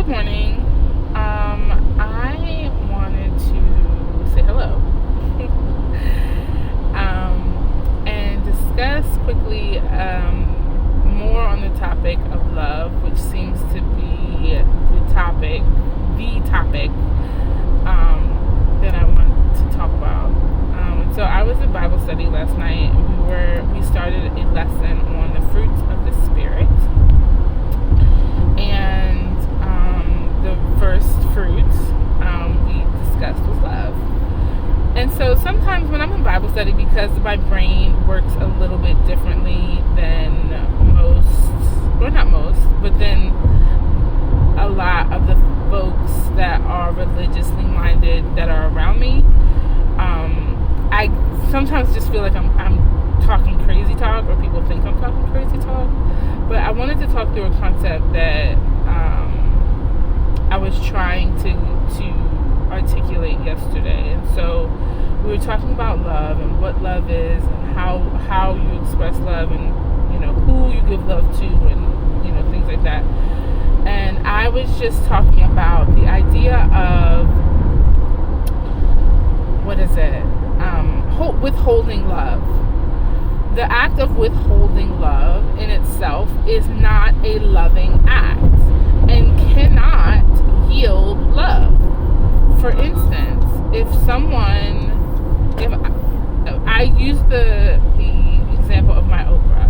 morning. I wanted to say hello and discuss quickly more on the topic of love, which seems to be the topic that I want to talk about. So I was in Bible study last night. We started a lesson on the fruits of the Spirit. And the first fruit we discussed was love. And so sometimes when I'm in Bible study, because my brain works a little bit differently than than a lot of the folks that are religiously minded that are around me, I sometimes just feel like I'm talking crazy talk, or people think I'm talking crazy talk. But I wanted to talk through a concept that I was trying to articulate yesterday. And so we were talking about love and what love is, and how you express love, and who you give love to, and things like that. And I was just talking about the idea of withholding love. The act of withholding love in itself is not a loving act and cannot yield love. For instance, if I use the example of my okra.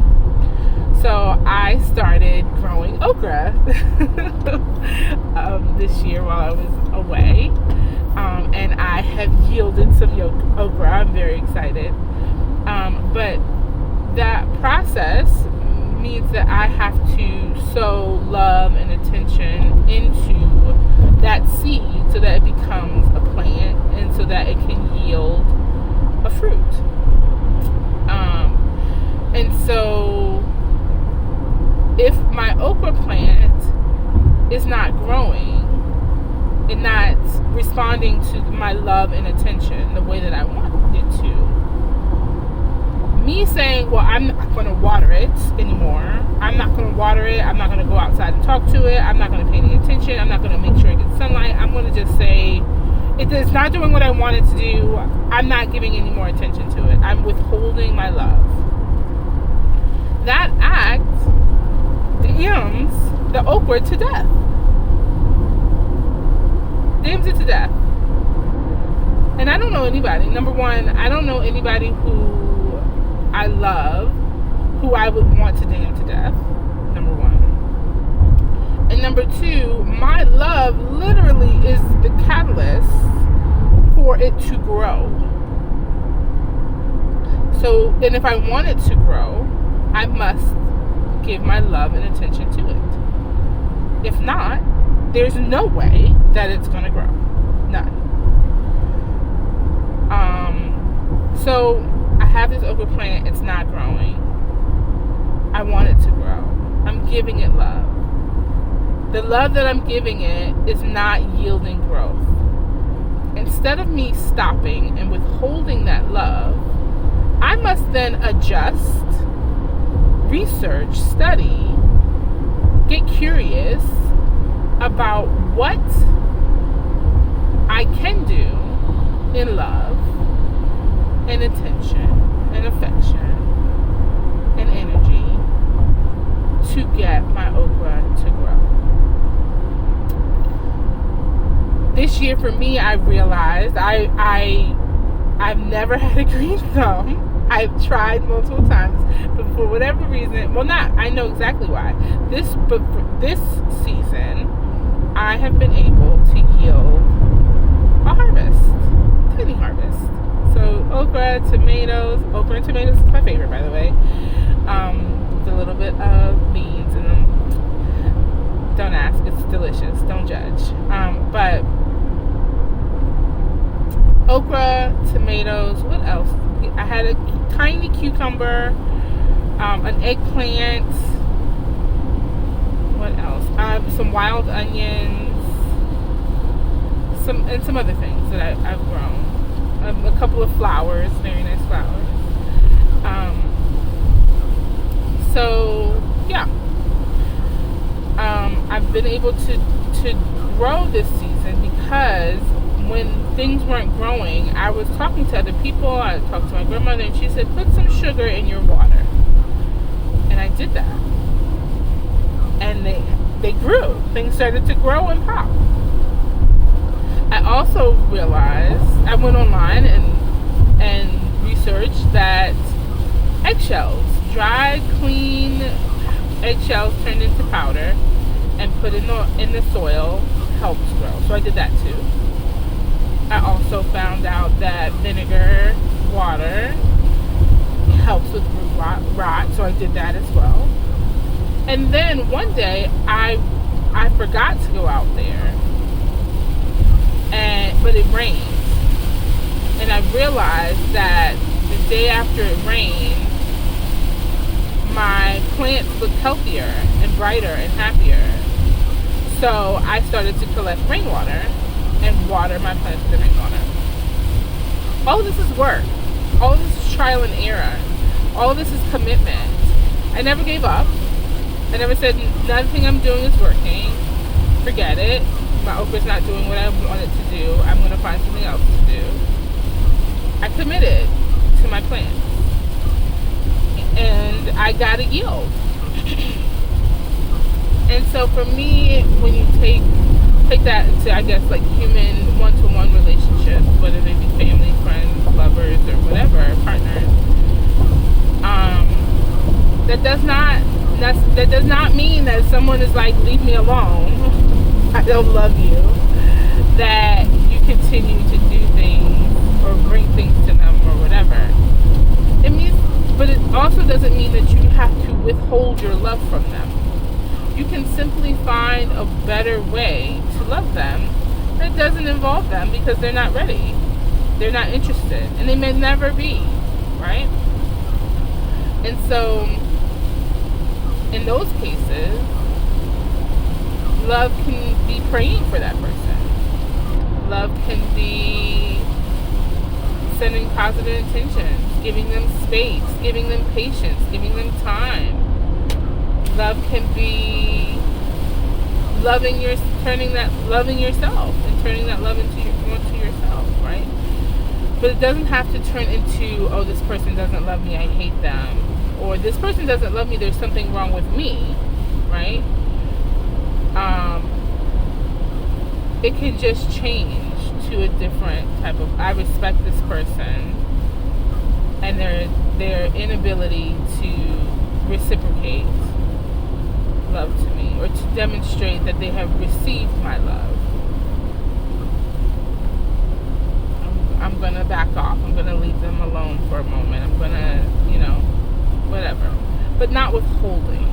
So I started growing okra this year while I was away, and I have yielded some okra. I'm very excited. But that process means that I have to sow love and attention into that seed so that it becomes a plant, and so that it can yield a fruit. And so if my okra plant is not growing and not responding to my love and attention the way that I want it to, me saying, well, I'm not going to water it anymore. I'm not going to water it. I'm not going to go outside and talk to it. I'm not going to pay any attention. I'm not going to make sure it gets sunlight. I'm going to just say, it's not doing what I want it to do. I'm not giving any more attention to it. I'm withholding my love. That act dams the okra to death. Dams it to death. And I don't know anybody. Number one, I don't know anybody who I love who I would want to dam to death. Number one. And number two, my love literally is the catalyst for it to grow. So, and if I want it to grow, I must give my love and attention to it. If not, there's no way that it's going to grow. None. So I have this okra plant. It's not growing. I want it to grow. I'm giving it love. The love that I'm giving it is not yielding growth. Instead of me stopping and withholding that love, I must then adjust, research, study, get curious about what I can do in love and attention and affection and energy to get my okra to grow. This year for me, I realized I've never had a green thumb. I've tried multiple times, but for whatever reason, I know exactly why. But for this season, I have been able to yield a harvest, tiny harvest. So okra and tomatoes is my favorite, by the way. With a little bit of beans in them. Don't ask, it's delicious. Don't judge. But okra, tomatoes, what else? I had a tiny cucumber, an eggplant. What else? Some wild onions, some other things that I've grown. A couple of flowers, very nice flowers. So yeah, I've been able to to grow this season because when things weren't growing, I was talking to other people. I talked to my grandmother, and she said, put some sugar in your water. And I did that. And they grew. Things started to grow and pop. I also realized, I went online and researched that eggshells, dried, clean eggshells turned into powder and put in the soil helps grow. So I did that too. I also found out that vinegar, water helps with root rot, so I did that as well. And then one day I forgot to go out there, but it rained, and I realized that the day after it rained, my plants looked healthier and brighter and happier. So I started to collect rainwater and water my plants with the rainwater. All of this is work. All of this is trial and error. All of this is commitment. I never gave up. I never said nothing I'm doing is working. Forget it. My okra's not doing what I want it to do. I'm going to find something else to do. I committed to my plants. And I got a yield. And so for me, when you take that into, I guess, like human one-to-one relationships, whether they be family, friends, lovers, or whatever, partners, that does not mean that someone is like, leave me alone, I don't love you, that you continue to do things or bring things to them or whatever. It means, but it also doesn't mean that you have to withhold your love from them. You can simply find a better way to love them that doesn't involve them because they're not ready. They're not interested. And they may never be, right? And so, in those cases, love can be praying for that person. Love can be sending positive intentions, giving them space, giving them patience, giving them time. Love can be loving yourself and turning that love into yourself, right? But it doesn't have to turn into, oh, this person doesn't love me, I hate them, or this person doesn't love me, there's something wrong with me, right? It can just change to a different type of, I respect this person and their inability to reciprocate love to me, or to demonstrate that they have received my love. I'm gonna back off. I'm gonna leave them alone for a moment. I'm gonna, whatever. But not withholding,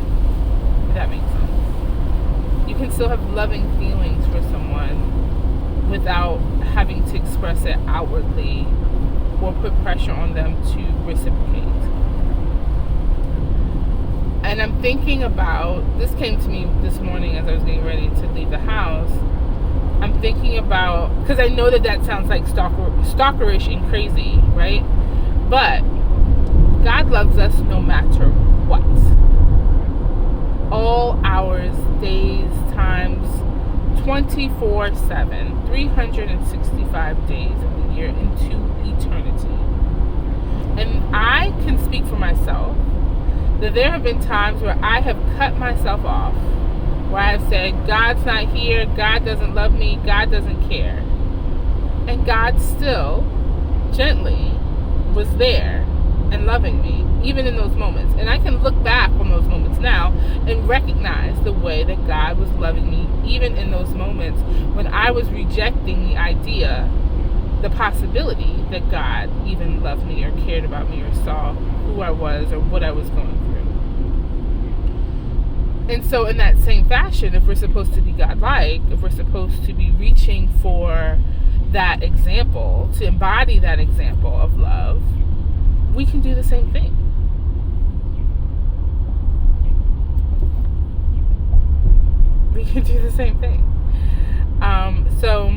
if that makes sense. You can still have loving feelings for someone without having to express it outwardly or put pressure on them to reciprocate. And I'm thinking about, this came to me this morning as I was getting ready to leave the house. I'm thinking about, because I know that sounds like stalkerish and crazy, right? But God loves us no matter what. All hours, days, times, 24/7, 365 days of the year into eternity. And I can speak for myself that there have been times where I have cut myself off, where I've said, God's not here, God doesn't love me, God doesn't care. And God still gently was there and loving me, even in those moments. And I can look back on those moments now and recognize the way that God was loving me, even in those moments when I was rejecting the idea, the possibility that God even loved me or cared about me or saw who I was or what I was going through. And so in that same fashion, if we're supposed to be God-like, if we're supposed to be reaching for that example, to embody that example of love, we can do the same thing. We can do the same thing. So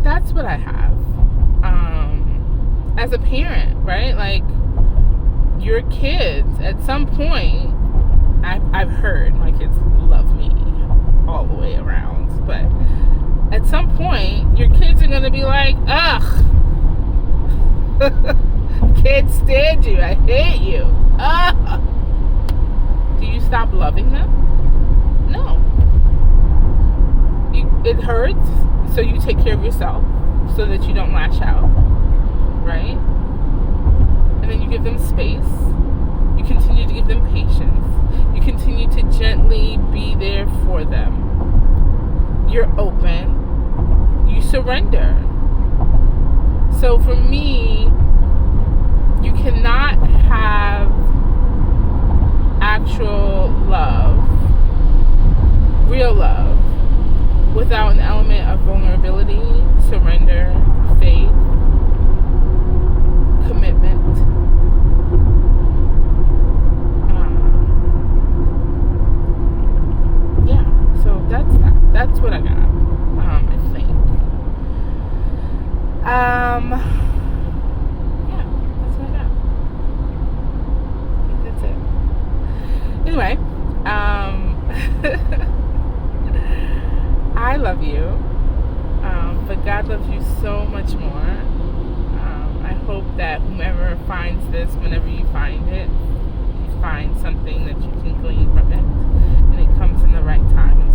that's what I have. As a parent, right? Like, your kids, at some point, I've heard my kids love me all the way around, but at some point your kids are going to be like, ugh, can't stand you, I hate you. Ugh. Do you stop loving them? No. It hurts, so you take care of yourself so that you don't lash out, right? And then you give them space. You continue to give them patience. You continue to gently be there for them. You're open. You surrender. So for me, you cannot have actual love, real love, without an element of vulnerability, surrender, faith, commitment. Yeah, so that's that. That's what I got. I think. Yeah, that's what I got. I think that's it. Anyway, I love you, but God loves you so much more. I hope that whomever finds this, whenever you find it, you find something that you can glean from it, and it comes in the right time.